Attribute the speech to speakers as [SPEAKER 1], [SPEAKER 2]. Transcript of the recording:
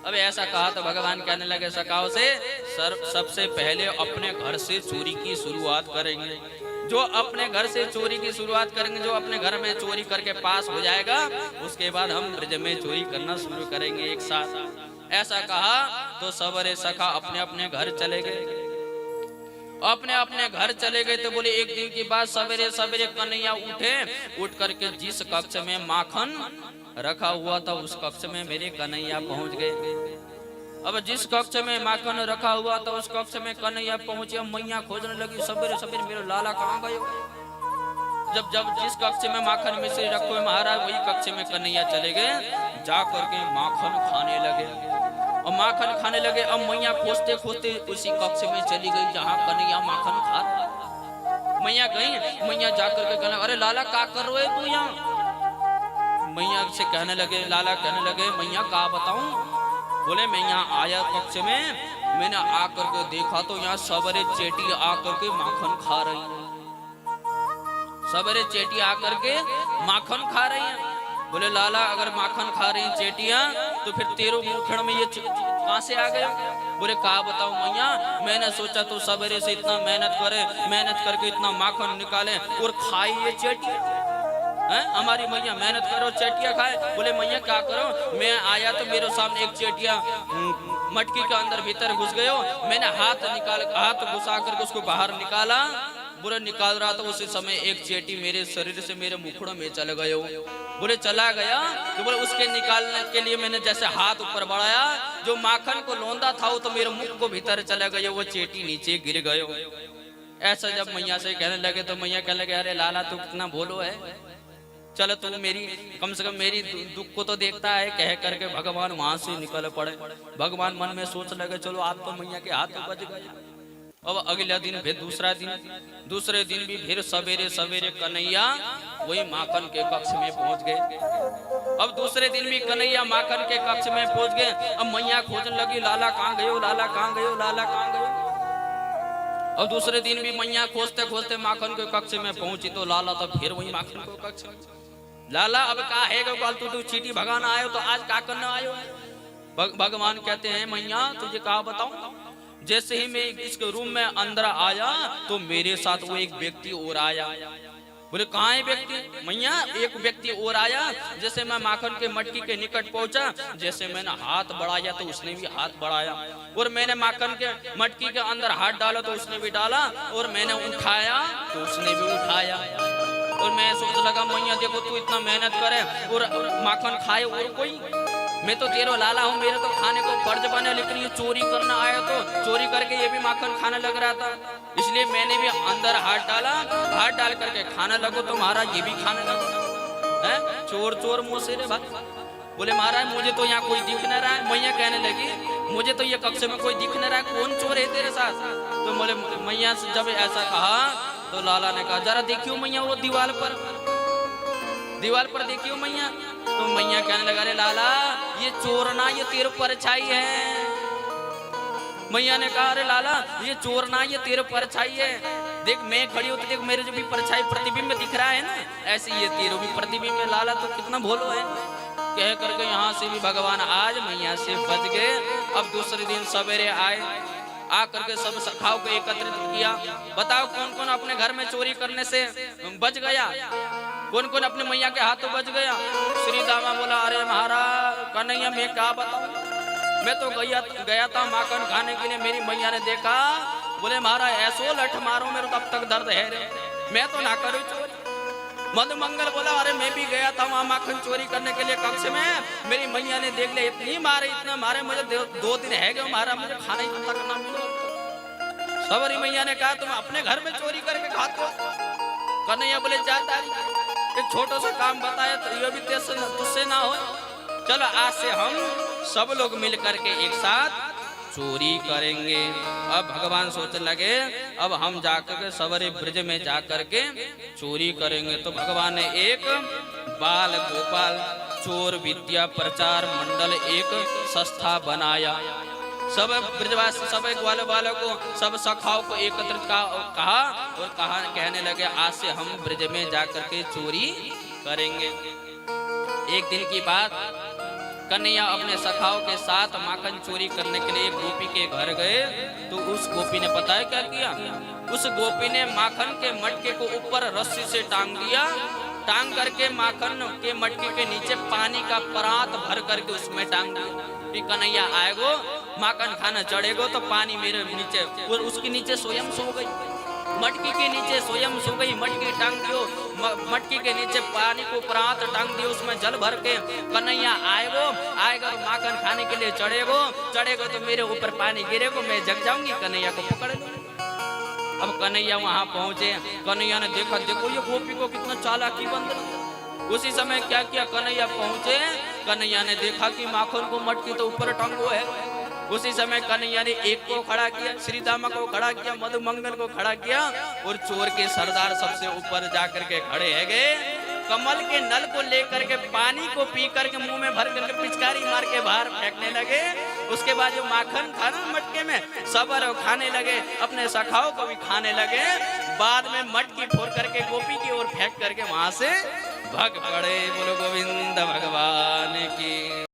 [SPEAKER 1] अब ऐसा कहा तो भगवान कहने लगे सखाओं से, सबसे पहले अपने घर से चोरी की शुरुआत करेंगे। जो अपने घर से चोरी की शुरुआत करेंगे, जो अपने घर में चोरी करके पास हो जाएगा, उसके बाद हम ब्रज में चोरी करना शुरू करेंगे एक साथ। ऐसा कहा तो सबरे सखा अपने अपने घर चले गए। अपने अपने घर चले गए तो बोले एक दिन की बात, सवेरे सवेरे कन्हैया उठे, उठ करके जिस कक्ष में माखन रखा हुआ था उस कक्ष में मेरे कन्हैया पहुंच गए। अब जिस कक्ष में माखन रखा हुआ था उस कक्ष में कन्हैया पहुंचे। मैया खोजने लगी सवेरे सवेरे मेरे लाला कहाँ गए। जब जब जिस कक्ष में माखन मिश्री रखो है महाराज, वही कक्ष में कन्हैया चले गए। जा करके माखन खाने लगे और माखन खाने लगे। अब मैया खोजते खोजते उसी कक्ष में चली गई जहाँ कन्हैया माखन खा रहा। मैया गई, मैया जाकर के कहने अरे लाला क्या कर रहे तू यहाँ। मैया से कहने लगे, लाला कहने लगे मैया क्या बताऊं। बोले मैं यहाँ आया कक्ष में, मैंने आकर के देखा तो यहाँ सवेरे चेटी आकर के माखन खा रही है। सवेरे चेटी आकर के माखन खा रही है। बोले लाला अगर माखन खा रही चेटियां तो फिर तेरो मुखड़ में ये कहां से आ गया। बोले कहा बताओ मैया, मैंने सोचा तो सवेरे से इतना मेहनत करे, मेहनत करके इतना माखन निकाले और खाई ये चेटियां। हमारी मैया मेहनत करो चेटिया खाए। बोले मैया क्या करो, मैं आया तो मेरे सामने एक चेटिया मटकी के अंदर भीतर घुस गयो। मैंने हाथ घुसा करके उसको बाहर निकाला। बोले निकाल रहा था उसी समय एक चेटी मेरे शरीर से मेरे मुखड़ों में चल गयो। बोले चला गया तो बोले उसके निकालने के लिए मैंने जैसे हाथ ऊपर बढ़ाया, जो माखन को लौंदा था वो तो मेरे मुख को भीतर चला गया, वो चेटी नीचे गिर गयो। ऐसा जब मैया से कहने लगे तो मैया कहने लगे अरे लाला तू कितना भोलो है, चलो तू मेरी कम से कम मेरी दुख को तो देखता है। कह करके भगवान वहां से निकल पड़े। भगवान मन में सोच लगे चलो आप तो मैया के हाथ बच गए। अब अगले दिन फिर दूसरे दिन भी फिर सवेरे सवेरे कन्हैया वही माखन के कक्ष में पहुंच गए। अब दूसरे दिन भी कन्हैया माखन के कक्ष में पहुंच गए। अब मैया खोजने लगी लाला कहाँ गयो, लाला कहाँ गयो, लाला कहाँ गयो। अब दूसरे दिन भी मैया खोजते खोजते माखन के कक्ष में पहुंची तो लाला तो फिर वही माखन के कक्ष में। लाला अब कहा है तू चीटी भगाना आयो तो आज क्या करना आयो। भगवान कहते हैं मैया तुझे कहा बताऊं। जैसे ही मैं इस रूम में अंदर आया तो मेरे साथ वो एक व्यक्ति और आया। बोले कहाँ है व्यक्ति। मैया एक व्यक्ति और आया। जैसे मैं माखन के मटकी के निकट पहुंचा, जैसे मैंने हाथ बढ़ाया तो उसने भी हाथ बढ़ाया, और मैंने माखन के मटकी के अंदर हाथ डाला तो उसने भी डाला, और मैंने उठाया तो उसने भी उठाया। और मैं सोच लगा मैया देखो तू इतना मेहनत करे और माखन खाए और कोई, मैं तो तेरो लाला हूँ, मेरे तो खाने को फर्ज बने, लेकिन ये चोरी करना आया तो चोरी करके ये भी माखन खाने लग रहा था, इसलिए मैंने भी अंदर हाथ डाला। हाथ डाल करके खाने लगो तो महाराज ये भी खाने लगो है। चोर चोर मुँह से रे भाई। बोले महाराज मुझे तो यहाँ कोई दिख नहीं रहा है। मैया कहने लगी मुझे तो ये कक्ष में कोई दिख नहीं रहा है, कौन चोर है तेरे साथ। तो बोले मैया से जब ऐसा कहा तो लाला ने कहा जरा देखियो मैया वो दीवार पर देखियो मैया। तो मैया कहने लगा अरे लाला ये चोर ना, ये तेरे परछाई है। मैया ने कहा अरे लाला ये चोर ना, ये तेरे परछाई है। देख मैं खड़ी हूँ तो देख मेरे जो भी परछाई प्रतिबिंब दिख रहा है ना, ऐसे ये तेरे भी प्रतिबिंब है। लाला तो कितना भोलो है। कह करके यहाँ से भी भगवान आज मैया से बच गए। अब दूसरे दिन सवेरे आए, आकर के सब सखाओं को एकत्रित किया। बताओ कौन कौन अपने घर में चोरी करने से बच गया, कौन कौन अपने मैया के हाथों बच गया। श्री दामा बोला अरे महाराज कन्हैया मैं क्या बताऊं, मैं तो गया था माखन खाने के लिए, मेरी मैया ने देखा। बोले महाराज ऐसो लठ मारो मेरे को अब तक दर्द है रे, मैं तो ना करूँ चोरी। मधुमंगल बोला अरे मैं भी गया था वहाँ माखन चोरी करने के लिए कक्ष में, मेरी मैया ने देख लिया, इतना मारे मुझे 2 दिन है गए मारा, मुझे खाना ही तक ना मिला। सवरी मैया ने कहा तुम अपने घर में चोरी करके खाते हो। कन्हैया बोले जाता एक छोटा सा काम बताया तो ये भी तुझसे ना हो। चलो आज से हम सब लोग मिल करके एक साथ चोरी करेंगे। अब भगवान सोचने लगे अब हम जाकर के सवरे ब्रज में जाकर के चोरी करेंगे। तो भगवान ने एक बाल गोपाल चोर विद्या प्रचार मंडल एक संस्था बनाया। सब ब्रजवासी सब ग्वाल वालों को सब सखाओं को एकत्रित कहा और कहने लगे आज से हम ब्रज में जाकर के चोरी करेंगे। एक दिन की बात कन्हैया अपने सखाओं के साथ माखन चोरी करने के लिए एक गोपी के घर गए। तो उस गोपी ने पता है क्या किया? उस गोपी ने माखन के मटके को ऊपर रस्सी से टांग दिया। टांग करके माखन के मटके के नीचे पानी का परात भर करके उसमें टांग दिया कि कन्हैया आएगो, माखन खाना चढ़ेगो तो पानी मेरे नीचे। और उसके नीचे स्वयं सो गई, मटकी के नीचे स्वयं सो गई। मटकी टांग दियो, मटकी के नीचे पानी को परात टांग दियो, उसमें जल भर के कन्हैया आएगो, आएगा तो माखन खाने के लिए चढ़ेगो तो मेरे ऊपर पानी गिरेगो, मैं जग जाऊंगी, कन्हैया को पकड़ लो। अब कन्हैया वहां पहुंचे। कन्हैया ने देखा, देखो ये गोपी को कितना चालाकी बंद। उसी समय क्या किया, कन्हैया पहुंचे। कन्हैया ने देखा कि माखन को मटकी तो ऊपर टांगो है। उसी समय कन्हैया ने एक को खड़ा किया, श्रीदामा को खड़ा किया, मधुमंगल को खड़ा किया और चोर के सरदार सबसे ऊपर जाकर के खड़े है गए। कमल के नल को लेकर के पानी को पी करके मुंह में भर करके पिचकारी मार के बाहर फेंकने लगे। उसके बाद जो माखन था ना मटके में, सब खाने लगे, अपने सखाओं को भी खाने लगे। बाद में मटकी फोड़ करके गोपी की ओर फेंक करके वहां से भाग पड़े। बोलो गोविंद भगवान की।